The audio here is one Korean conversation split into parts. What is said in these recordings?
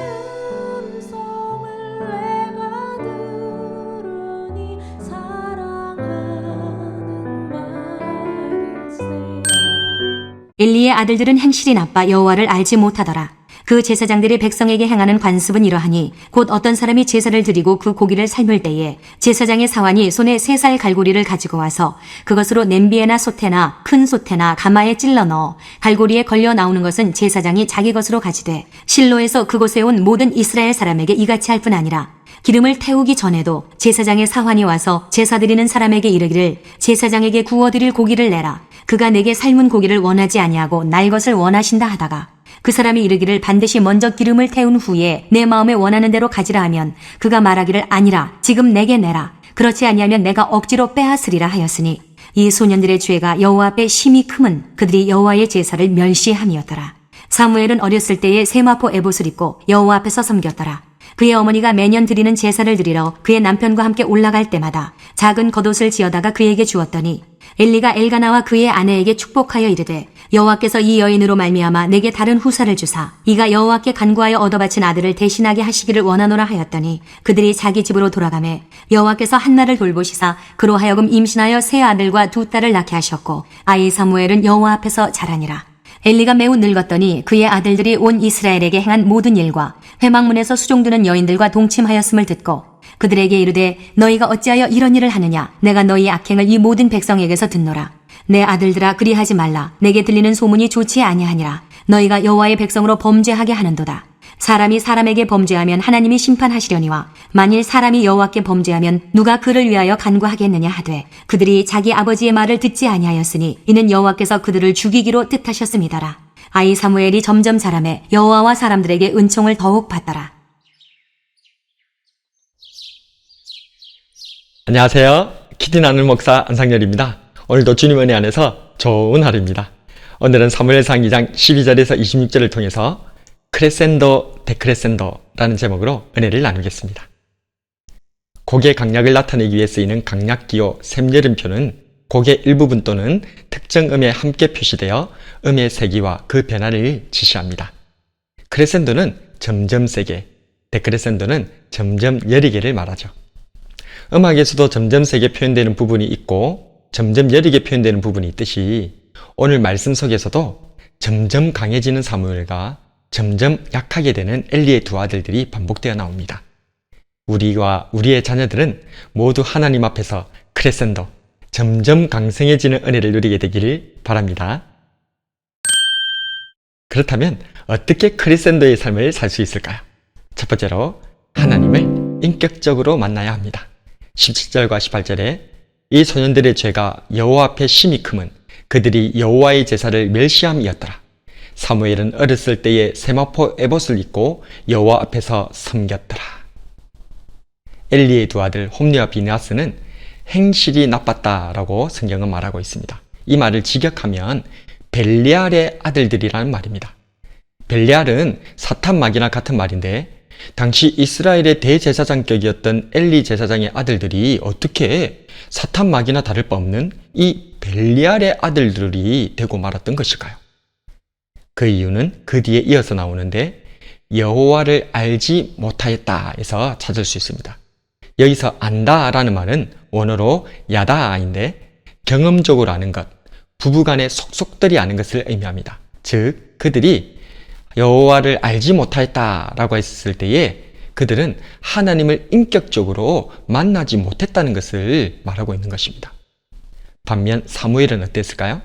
음성을 내가 들으니 사랑하는 말일세. 엘리의 아들들은 행실이 나빠 여호와를 알지 못하더라. 그 제사장들이 백성에게 행하는 관습은 이러하니 곧 어떤 사람이 제사를 드리고 그 고기를 삶을 때에 제사장의 사환이 손에 3살 갈고리를 가지고 와서 그것으로 냄비에나 솥에나 큰 솥에나 가마에 찔러 넣어 갈고리에 걸려 나오는 것은 제사장이 자기 것으로 가지되 실로에서 그곳에 온 모든 이스라엘 사람에게 이같이 할 뿐 아니라 기름을 태우기 전에도 제사장의 사환이 와서 제사 드리는 사람에게 이르기를 제사장에게 구워드릴 고기를 내라. 그가 내게 삶은 고기를 원하지 아니하고 날 것을 원하신다 하다가 그 사람이 이르기를 반드시 먼저 기름을 태운 후에 내 마음에 원하는 대로 가지라 하면 그가 말하기를 아니라 지금 내게 내라. 그렇지 아니하면 내가 억지로 빼앗으리라 하였으니 이 소년들의 죄가 여호와 앞에 심히 크면 그들이 여호와의 제사를 멸시함이었더라. 사무엘은 어렸을 때에 세마포 에봇을 입고 여호와 앞에서 섬겼더라. 그의 어머니가 매년 드리는 제사를 드리러 그의 남편과 함께 올라갈 때마다 작은 겉옷을 지어다가 그에게 주었더니 엘리가 엘가나와 그의 아내에게 축복하여 이르되 여호와께서 이 여인으로 말미암아 내게 다른 후사를 주사 이가 여호와께 간구하여 얻어바친 아들을 대신하게 하시기를 원하노라 하였더니 그들이 자기 집으로 돌아가매 여호와께서 한나를 돌보시사 그로 하여금 임신하여 3아들과 2딸을 낳게 하셨고 아이 사무엘은 여호와 앞에서 자라니라. 엘리가 매우 늙었더니 그의 아들들이 온 이스라엘에게 행한 모든 일과 회막문에서 수종드는 여인들과 동침하였음을 듣고 그들에게 이르되 너희가 어찌하여 이런 일을 하느냐. 내가 너희 악행을 이 모든 백성에게서 듣노라. 내 아들들아 그리하지 말라. 내게 들리는 소문이 좋지 아니하니라. 너희가 여호와의 백성으로 범죄하게 하는도다. 사람이 사람에게 범죄하면 하나님이 심판하시려니와 만일 사람이 여호와께 범죄하면 누가 그를 위하여 간구하겠느냐 하되 그들이 자기 아버지의 말을 듣지 아니하였으니 이는 여호와께서 그들을 죽이기로 뜻하셨음이더라. 아이 사무엘이 점점 자라매 여호와와 사람들에게 은총을 더욱 받더라. 안녕하세요. 키드 나눌 목사 안상열입니다. 오늘도 주님 은혜 안에서 좋은 하루입니다. 오늘은 사무엘상 2장 12절에서 26절을 통해서 크레센도 데크레센도라는 제목으로 은혜를 나누겠습니다. 곡의 강약을 나타내기 위해 쓰이는 강약기호 샘여름표는 곡의 일부분 또는 특정 음에 함께 표시되어 음의 세기와 그 변화를 지시합니다. 크레센도는 점점 세게, 데크레센도는 점점 여리게를 말하죠. 음악에서도 점점 세게 표현되는 부분이 있고 점점 여리게 표현되는 부분이 있듯이 오늘 말씀 속에서도 점점 강해지는 사무엘과 점점 약하게 되는 엘리의 2아들들이 반복되어 나옵니다. 우리와 우리의 자녀들은 모두 하나님 앞에서 크레센도, 점점 강성해지는 은혜를 누리게 되기를 바랍니다. 그렇다면 어떻게 크레센도의 삶을 살 수 있을까요? 첫 번째로 하나님을 인격적으로 만나야 합니다. 17절과 18절에 이 소년들의 죄가 여호와 앞에 심히 크면 그들이 여호와의 제사를 멸시함이었더라. 사무엘은 어렸을 때에 세마포 에봇을 입고 여호와 앞에서 섬겼더라. 엘리의 2아들 홈리와 비느하스는 행실이 나빴다라고 성경은 말하고 있습니다. 이 말을 직역하면 벨리알의 아들들이라는 말입니다. 벨리알은 사탄 마귀나 같은 말인데 당시 이스라엘의 대제사장격이었던 엘리 제사장의 아들들이 어떻게 사탄 마귀나 다를 바 없는 이 벨리알의 아들들이 되고 말았던 것일까요? 그 이유는 그 뒤에 이어서 나오는데 여호와를 알지 못하였다에서 찾을 수 있습니다. 여기서 안다라는 말은 원어로 야다인데 경험적으로 아는 것, 부부간의 속속들이 아는 것을 의미합니다. 즉 그들이 여호와를 알지 못하였다라고 했을 때에 그들은 하나님을 인격적으로 만나지 못했다는 것을 말하고 있는 것입니다. 반면 사무엘은 어땠을까요?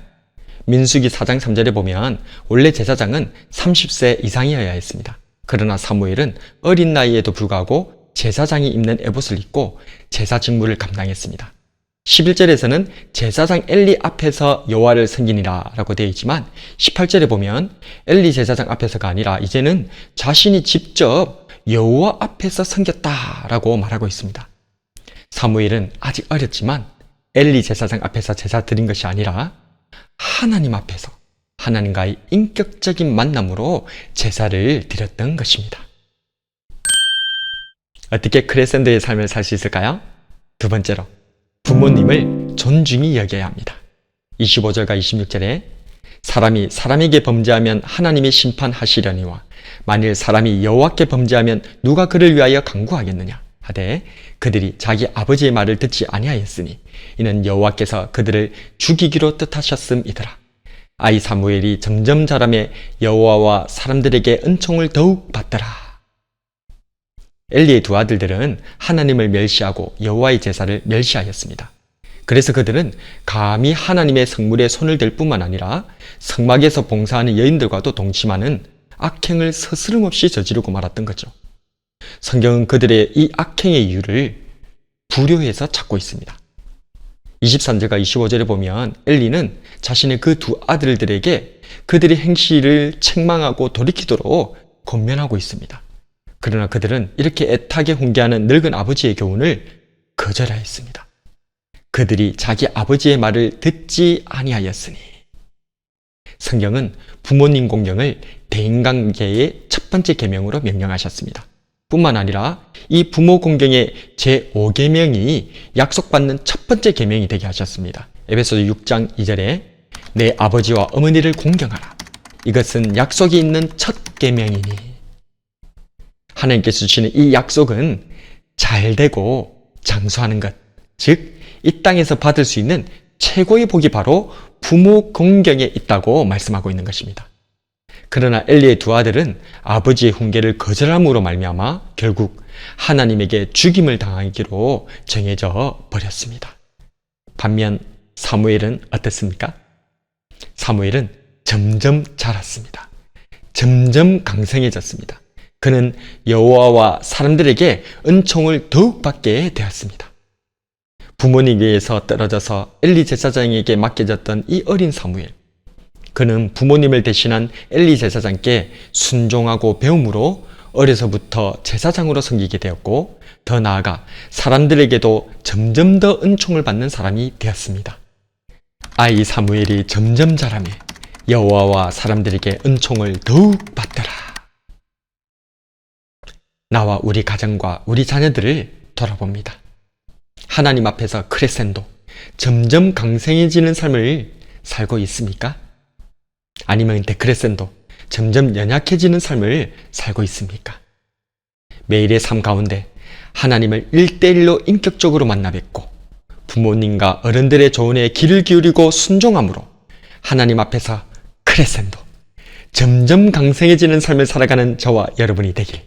민수기 4장 3절에 보면 원래 제사장은 30세 이상이어야 했습니다. 그러나 사무엘은 어린 나이에도 불구하고 제사장이 입는 에봇을 입고 제사 직무를 감당했습니다. 11절에서는 제사장 엘리 앞에서 여호와를 섬기니라 라고 되어 있지만 18절에 보면 엘리 제사장 앞에서가 아니라 이제는 자신이 직접 여호와 앞에서 섬겼다 라고 말하고 있습니다. 사무엘은 아직 어렸지만 엘리 제사장 앞에서 제사 드린 것이 아니라 하나님 앞에서 하나님과의 인격적인 만남으로 제사를 드렸던 것입니다. 어떻게 크레센도의 삶을 살 수 있을까요? 두 번째로 부모님을 존중히 여겨야 합니다. 25절과 26절에 사람이 사람에게 범죄하면 하나님이 심판하시려니와 만일 사람이 여호와께 범죄하면 누가 그를 위하여 간구하겠느냐 하되 그들이 자기 아버지의 말을 듣지 아니하였으니 이는 여호와께서 그들을 죽이기로 뜻하셨음이더라. 아이 사무엘이 점점 자라매 여호와와 사람들에게 은총을 더욱 받더라. 엘리의 두 아들들은 하나님을 멸시하고 여호와의 제사를 멸시하였습니다. 그래서 그들은 감히 하나님의 성물에 손을 댈 뿐만 아니라 성막에서 봉사하는 여인들과도 동침하는 악행을 서스름없이 저지르고 말았던 거죠. 성경은 그들의 이 악행의 이유를 불효해서 찾고 있습니다. 23절과 25절에 보면 엘리는 자신의 그 두 아들들에게 그들의 행실을 책망하고 돌이키도록 권면하고 있습니다. 그러나 그들은 이렇게 애타게 훈계하는 늙은 아버지의 교훈을 거절하였습니다. 그들이 자기 아버지의 말을 듣지 아니하였으니. 성경은 부모님 공경을 대인관계의 첫 번째 계명으로 명령하셨습니다. 뿐만 아니라 이 부모 공경의 제5계명이 약속받는 첫 번째 계명이 되게 하셨습니다. 에베소서 6장 2절에 내 아버지와 어머니를 공경하라. 이것은 약속이 있는 첫 계명이니. 하나님께서 주시는 이 약속은 잘되고 장수하는 것, 즉 이 땅에서 받을 수 있는 최고의 복이 바로 부모 공경에 있다고 말씀하고 있는 것입니다. 그러나 엘리의 두 아들은 아버지의 훈계를 거절함으로 말미암아 결국 하나님에게 죽임을 당하기로 정해져 버렸습니다. 반면 사무엘은 어떻습니까? 사무엘은 점점 자랐습니다. 점점 강성해졌습니다. 그는 여호와와 사람들에게 은총을 더욱 받게 되었습니다. 부모님에게서 떨어져서 엘리 제사장에게 맡겨졌던 이 어린 사무엘. 그는 부모님을 대신한 엘리 제사장께 순종하고 배움으로 어려서부터 제사장으로 섬기게 되었고 더 나아가 사람들에게도 점점 더 은총을 받는 사람이 되었습니다. 아이 사무엘이 점점 자라매 여호와와 사람들에게 은총을 더욱 받더라. 나와 우리 가정과 우리 자녀들을 돌아봅니다. 하나님 앞에서 크레센도, 점점 강성해지는 삶을 살고 있습니까? 아니면 데크레센도, 점점 연약해지는 삶을 살고 있습니까? 매일의 삶 가운데 하나님을 1대1로 인격적으로 만나 뵙고 부모님과 어른들의 조언에 귀를 기울이고 순종함으로 하나님 앞에서 크레센도, 점점 강성해지는 삶을 살아가는 저와 여러분이 되길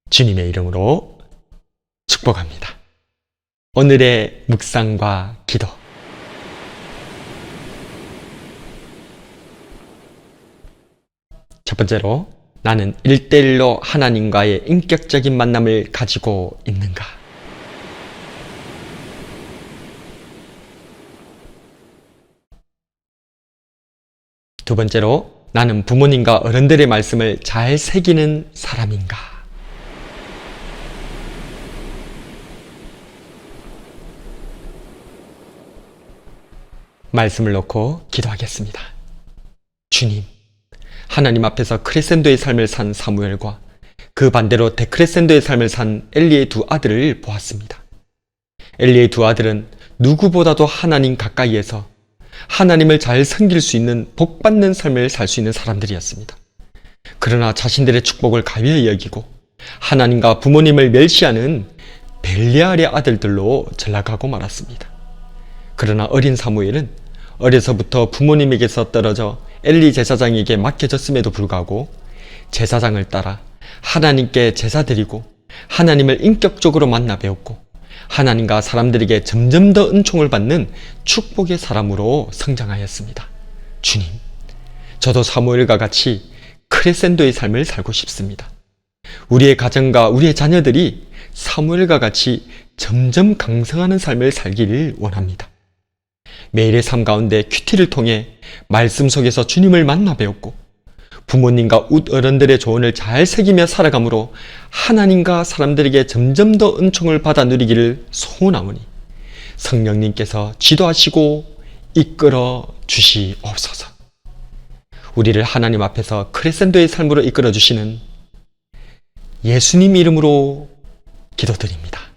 주님의 이름으로 축복합니다. 오늘의 묵상과 기도. 첫 번째로, 나는 1대1로 하나님과의 인격적인 만남을 가지고 있는가? 두 번째로, 나는 부모님과 어른들의 말씀을 잘 새기는 사람인가? 말씀을 놓고 기도하겠습니다. 주님, 하나님 앞에서 크레센도의 삶을 산 사무엘과 그 반대로 데크레센도의 삶을 산 엘리의 두 아들을 보았습니다. 엘리의 두 아들은 누구보다도 하나님 가까이에서 하나님을 잘 섬길 수 있는 복받는 삶을 살 수 있는 사람들이었습니다. 그러나 자신들의 축복을 가벼이 여기고 하나님과 부모님을 멸시하는 벨리알의 아들들로 전락하고 말았습니다. 그러나 어린 사무엘은 어려서부터 부모님에게서 떨어져 엘리 제사장에게 맡겨졌음에도 불구하고 제사장을 따라 하나님께 제사 드리고 하나님을 인격적으로 만나 배웠고 하나님과 사람들에게 점점 더 은총을 받는 축복의 사람으로 성장하였습니다. 주님, 저도 사무엘과 같이 크레센도의 삶을 살고 싶습니다. 우리의 가정과 우리의 자녀들이 사무엘과 같이 점점 강성하는 삶을 살기를 원합니다. 매일의 삶 가운데 큐티를 통해 말씀 속에서 주님을 만나 배웠고 부모님과 웃어른들의 조언을 잘 새기며 살아감으로 하나님과 사람들에게 점점 더 은총을 받아 누리기를 소원하오니 성령님께서 지도하시고 이끌어 주시옵소서. 우리를 하나님 앞에서 크레센도의 삶으로 이끌어 주시는 예수님 이름으로 기도드립니다.